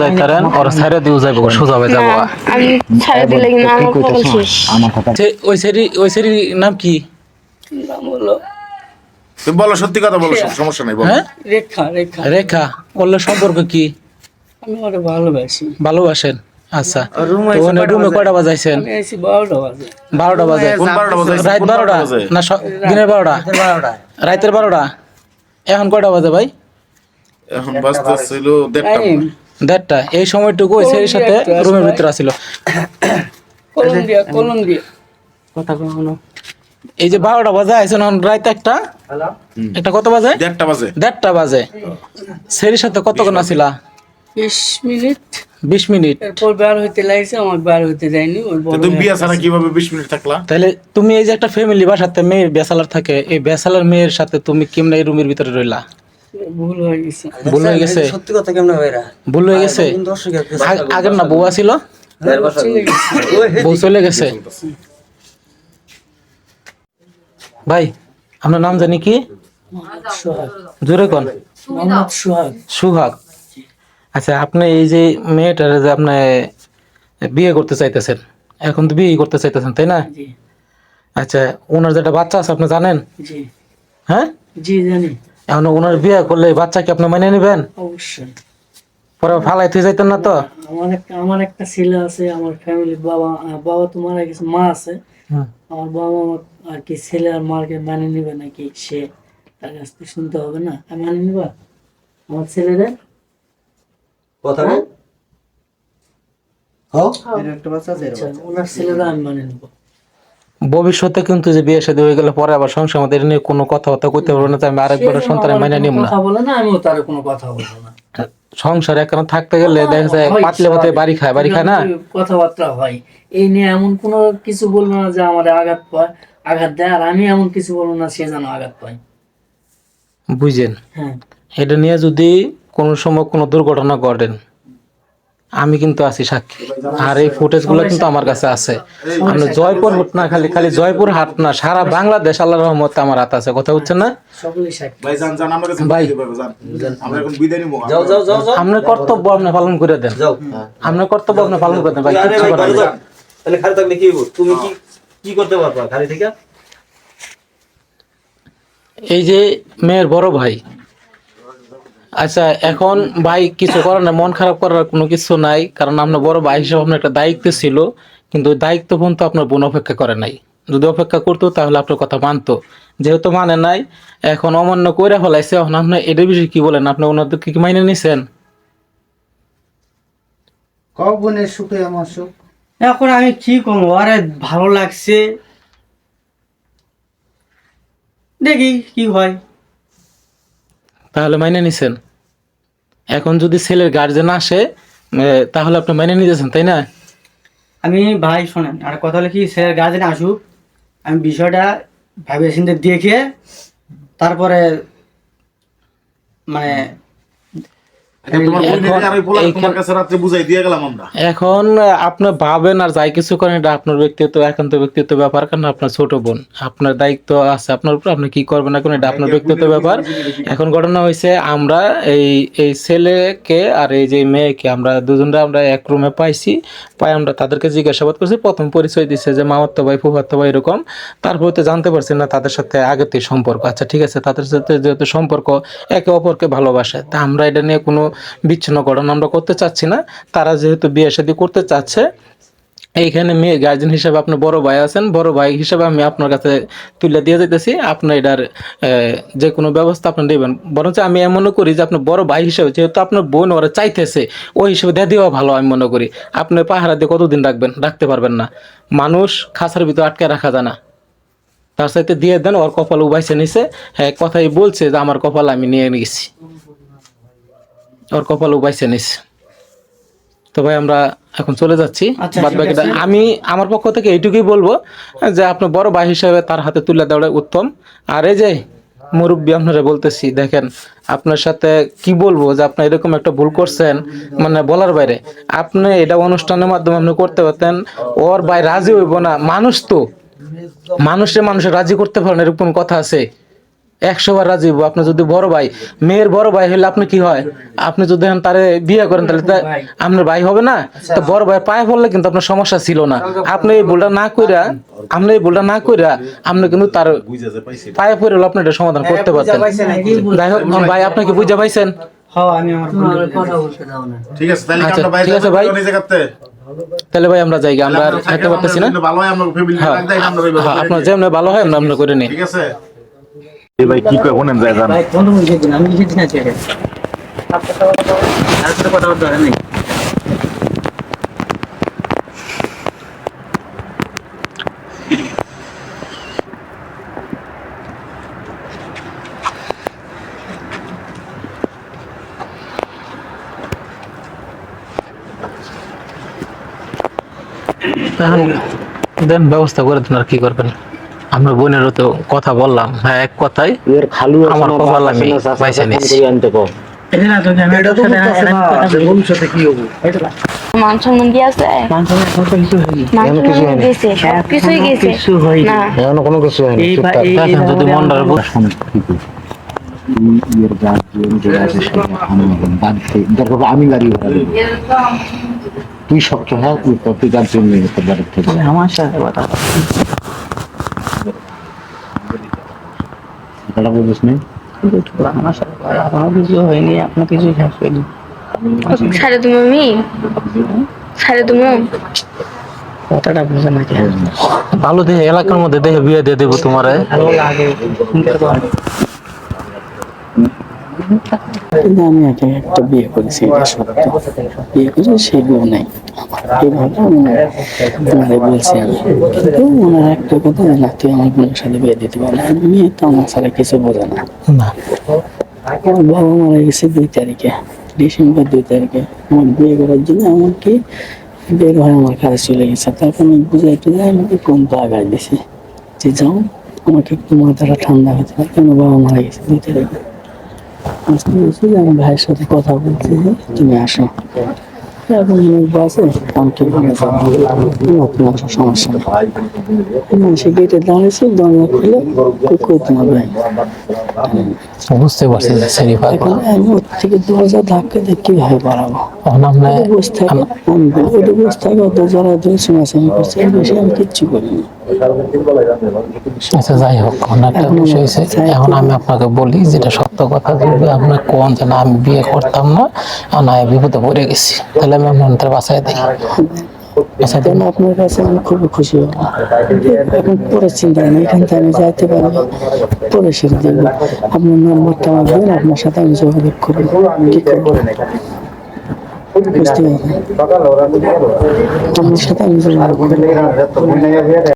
যাইতারেন ওর সাইরে দিও যাইবো সোজা হয়ে যাবো। আমি ছাড়া দিলে কিন্তু আমার কপাল শেষ। ওই সেরি নাম কি? তুমি বলো, সত্যি কথা বলো, সমস্যা নাই বলো। হ্যাঁ রেখা রেখা রেখা। ওর সম্পর্ক কি? আমি ওরে ভালোবাসি। ভালোবাসেন? আচ্ছা, রুমে কয়টা বাজাইছেন? আমি এসে 12টা বাজে। 12টা বাজে? কোন 12টা বাজে? রাত 12টা না দিনের 12টা? রাতের 12টা। এখন কয়টা বাজে ভাই? এখন বাজতেছিল 1:30। টাইম 1:30। এই সময়টুকু ওই সেরির সাথে রুমের ভিতরে আছিল। কলম্বিয়া কথা কখনো এই যে 12টা বাজে আইছেন, এখন রাত একটা কত বাজে? 1:30 বাজে। 1:30 বাজে। সেরির সাথে কতক্ষণ আছিলা? 20 মিনিট। 20 মিনিট। এরপর বের হইতে লাগছে, আমার বের হইতে যায়নি। ওর তো বড় তুমি বিয়া ছাড়া কিভাবে 20 মিনিট থাকলা? তাহলে তুমি এই যে একটা ফ্যামিলি বাসাতে মেয়ে ব্যাচেলার থাকে, এই ব্যাচেলার মেয়ের সাথে তুমি কেমনে এই রুমের ভিতরে রইলা? ভুল হয়ে গেছে। ভুল হয়ে গেছে? সত্যি কথা কেমনে ভাইরা ভুল হয়ে গেছে? আগের না বউ ছিল? চলে গেছে। বউ চলে গেছে। ভাই আপনার নাম জানি কি? সোহাগ। জোরে কোন? মোহাম্মদ সোহাগ। সুহাগ। আচ্ছা, আপনি এই যে মেয়েটার যে আপনি বিয়ে করতে চাইতেছেন, এখন তো বিয়ে করতে চাইতেছেন তাই না? জি আচ্ছা, ওনার যেটা বাচ্চা আছে আপনি জানেন? জি হ্যাঁ, জি জানি। এখন ওনার বিয়ে করলে এই বাচ্চাকে আপনি মেনে নেবেন? অবশ্যই। পরে ফালাইতে যাইতেন না তো? আমার একটা ছেলে আছে, আমার ফ্যামিলি বাবা তো মারা গেছে, মা আছে। হুম। আমার বাবা মা আর কি ছেলে আর মাকে মানে নিবে নাকি, সে তার কাছ থেকে শুনতে হবে না? আমি মানে নিবা আমার ছেলেদের কথা বল আচ্ছা, ওনার ছেলেরা আমি মানে নিবো। ভবিষ্যতে কিন্তু যে বিয়ে শাদী হয়ে গেলে পরে আবার সংসার আমাদের নিয়ে কোনো কথাবার্তা করতে পারবো না, যে আমি আরেকবার সে যেন সন্তান আমার মাইনে কোনো নিব না। কথা বলে না, আমিও তার কোনো কথা বলবো না। সংসার এখন থাকতে গেলে দেখা যায় হয়, পাতলে মতো বাড়ি খায় না? কথাবার্তা হয়, এই নিয়ে এমন কোনো কিছু বলবো না যে আমার আঘাত দেয়, আর আমি এমন কিছু বলবো না সে যেন আঘাত পায়। বুঝেন? হ্যাঁ, এটা নিয়ে যদি কোনো সময় কোনো দুর্ঘটনা ঘটেন, আমি কিন্তু আছি সাক্ষী, আর এই ফুটেজ গুলো কিন্তু আমার কাছে আছে। আপনি জয়পুর হাট না, খালি জয়পুর হাট না, সারা বাংলাদেশ আল্লাহর রহমতে আমার হাত আছে। কথা হচ্ছে না সকলেই সাক্ষী। ভাই জান আমরা কাছে ভাই। আমরা এখন বিদায় নিব। যাও যাও যাও যাও আপনার কর্তব্য আপনি পালন করে দেন। যাও আপনার কর্তব্য আপনি পালন করে দেন ভাই, আরে কিচ্ছু ভাই করার ঘরে নেই। যাও। তাহলে খালি থাকলে কি হইব? তুমি কি করতে পারবা খালি থেকে? এই যে মেয়ের বড় ভাই, আচ্ছা এখন ভাই কিছু করার না, মন খারাপ করার কোনো কিছু নাই, কারণ আপনার বড় ভাই হিসেবে আপনার একটা দায়িত্ব ছিল, কিন্তু ওই দায়িত্ব পর্যন্ত আপনার বোন অপেক্ষা করে নাই। যদি অপেক্ষা করতো তাহলে আপনার কথা মানতো, যেহেতু মানে নাই, এখন অমান্য করে ফেলাইছে। এখন আপনি এটার বিষয়ে কি বলেন? আপনি ওনাদেরকে কি মাইনে নিছেন? কবনের সুখে আমার সুখ। এখন আমি কি করবো? আরে ভালো লাগছে, দেখি কি হয়। তাহলে মাইনে নিছেন। এখন যদি ছেলের গার্জেন আসে তাহলে আপনি মাইনে নিতেছেন তাই না? আমি ভাই শোনেন, আর কথা হলো কি, ছেলের গার্জেন আসুক, আমি বিষয়টা ভাবে চিন্তে দেখে তারপরে মানে তোমার বোনের আর ওই পোলার তোমার কাছে রাতে বুঝাই দিয়ে গেলাম আমরা। এখন আপনি ভাবেন আর যাই কিছু করেন, এটা আপনার ব্যক্তিগত একান্ত ব্যক্তিগত ব্যাপার, কারণ আপনার ছোট বোন, আপনার দায়িত্ব আছে আপনার উপর, আপনি কি করবেন না করেন এটা আপনার ব্যক্তিগত ব্যাপার। এখন ঘটনা হয়েছে, আমরা এই ছেলেকে আর এই যে মেয়েকে আমরা দুজনরা আমরা এক রুমে পাইছি, আমরা তাদেরকে জিজ্ঞাসাবাদ করছি। প্রথম পরিচয় দিচ্ছে যে মামাতো ভাই ফুফাতো ভাই এরকম, তারপর তো জানতে পারছি না তাদের সাথে আগেতে সম্পর্ক। আচ্ছা ঠিক আছে, তাদের সাথে যেহেতু সম্পর্ক, একে অপরকে ভালোবাসে, তা আমরা এটা নিয়ে কোনো বিচ্ছিন্ন ঘটনা আমরা করতে চাচ্ছি না। তারা যেহেতু বিয়ে শাদী করতে চাচ্ছে, এইখানে মেয়ে গার্জেন হিসেবে আপনার বড় ভাই আছেন, বড় ভাই হিসেবে আমি আপনার কাছে তুলে দিয়ে যেতেছি। আপনার এটার যে কোনো ব্যবস্থা আপনি নেবেন। বরঞ্চ আমি এমনও করি যে আপনার বড় ভাই হিসেবে, যেহেতু আপনার বোন ওরা চাইতেছে, ওই হিসেবে দিয়ে দেওয়া ভালো আমি মনে করি। আপনি পাহারা দিয়ে কতদিন রাখবেন? রাখতে পারবেন না। মানুষ খাঁচার ভিতরে আটকে রাখা যায় না, তার সাথে দিয়ে দেন। ওর কপাল উবাইছে নিছে, হ্যাঁ কথাই বলছে যে আমার কপাল আমি নিয়ে নিয়েছি, ওর কপাল উবাইছে নিছে। তো ভাই আমরা এখন চলে যাচ্ছি। আচ্ছা, বাদ বাকিটা আমি আমার পক্ষ থেকে এইটুকুই বলবো যে আপনি বড় ভাই হিসেবে তার হাতে তুলে দেওয়া উত্তম। আর এই যে মুরব্বী আপনারা বলতেছি, দেখেন আপনার সাথে কি বলবো, যে আপনি এরকম একটা ভুল করছেন মানে বলার বাইরে। আপনি এটা অনুষ্ঠানের মাধ্যমে আপনি করতে পারতেন, ওর ভাই রাজি হইব না। মানুষ তো মানুষের রাজি করতে পারেন, এরকম কথা আছে? 100 বার রাজি হইবো। আপনি যদি বড় ভাই, মেয়ের বড় ভাই হলে আপনি কি হয়, আপনি যদি এখন তারে বিয়ে করেন তাহলে তা আপনার ভাই হবে না? তো বড় ভাই পায়ে পড়লে কিন্তু আপনার সমস্যা ছিল না। আপনি এই ভুলটা না কইরা, আপনি কিন্তু তার বুঝা যায় পাইছি পায়ে পড়ে হলে আপনি এটা সমাধান করতে পারতেন। যাই হোক ভাই, আপনি কি বুঝতে পাইছেন? হ্যাঁ, আমি আমার বোনের কথা বলতে দাও না। ঠিক আছে তাহলে আচ্ছা, আমরা বাইরে ঠিক আছে ভাই। নিজে করতে তাহলে ভাই আমরা যাই, আমরা আর থাকতে পারতেছি না। ভালো হয় আমরা ফ্যামিলি হ্যাঁ, রাখতে আমরা হ্যাঁ, আপনার যেমন ভালো হয় আমরা করে নিই। ঠিক আছে এই ভাই কি কই বলেন যায় জান ভাই কোন বুঝে দিন, আমি বুঝে দিন আছে আর তো কথা বলতে হয় নাই। এখন দেন ব্যবস্থা করে দেন, আর কি করবেন। আমরা বোনেরও তো কথা বললাম, হ্যাঁ এক কথাই এর খালু আমার কপাল আমি পয়সা নিচ্ছি। আনতে কো এটা তো আমি এটা তো ভবিষ্যতে কি হবে? মান সম্মান দিয়ে আছে, মান সম্মান দিয়েছে, সব কিছুই গেছে না। এখনো কোনো কিছু হয়নি এই ভাই দেখেন যদি মনটা ইয়ের গার্জিয়ান যে আছে দরকার আমি গাড়ি ভাড়া দেবো, তুই শক্ত হ্যাঁ তুই গার্জিয়ান নিয়ে যেতে বাড়ির থেকে। আমার সাথে কথা কথাটা বুঝিস নি? আমার সাথে আমার কিছু হয়নি, আপনার কিছু শেষ হয়নি। ছাড়ে তুমি, আমি ছাড়ে তুমি। কথাটা বুঝে না কেন? ভালো দেখে এলাকার মধ্যে দেখে বিয়ে দিয়ে দেবো তোমারে। ভালো লাগে কিন্তু আমি আগে একটা বিয়ে করেছি, এটা সত্য। বিয়ে করে সেই বউ নাই এইভাবে ওনারে বলছি আমি, কিন্তু ওনার একটা কথা না, তুই আমার বোনের সাথে বিয়ে দিতে পারবি না। মেয়ে তো আমার ছাড়া কিছু বোঝে না। না আমার বাবা মারা গেছে 2 তারিখে, ডিসেম্বর 2 তারিখে। আমার বিয়ে করার জন্য এমনকি বের হয়ে আমার কাছে চলে গেছে। তারপর আমি বুঝাই টুঝাই আমাকে কোন তো আগায় দিছি যে যাও, আমাকে একটু মাথাটা ঠান্ডা হতে পারে, কেন বাবা মারা গেছে 2 তারিখে। আজকে বলছি যে আমি ভাইয়ের সাথে কথা বলছি যে তুমি আসো, এখন বাসে আমাকে বলে যাবো, তোমার সমস্যা নেই। সে গেটে দাঁড়িয়েছে, দরজা খুলে কই তোমার ভাই। বুঝতে পারছি যে সেরি পাগল। এখন আমি ওর থেকে দরজা ধাক্কা দিয়ে কিভাবে বাড়াবো? এখন আমরা বসে থাকে, আমি ওটা বসে থাকে, ওদের যারা দর্শন আছে আমি করছি, এই বেশি আমি কিচ্ছু করিনি। আচ্ছা যাই হোক, এখন একটা বিষয় হয়েছে, এখন আমি আপনাকে বলি যেটা সত্য কথা, যদি আপনার কোন যে না আমি বিয়ে করতাম না, না বিপদে পড়ে গেছি, তাহলে আমি আপনার বাসায় দিই। আচ্ছা তাহলে আপনার কাছে আমি খুবই খুশি হব। এখন পরে চিন্তা নেই, এখান থেকে আমি যাইতে পারবো, পরে সেরে দেখবো। আপনার নাম্বারটা আমার দেন, আপনার সাথে আমি যোগাযোগ করবো। কি করবো বুঝতে পারবেন? আপনার সাথে আমি যোগাযোগ করবো।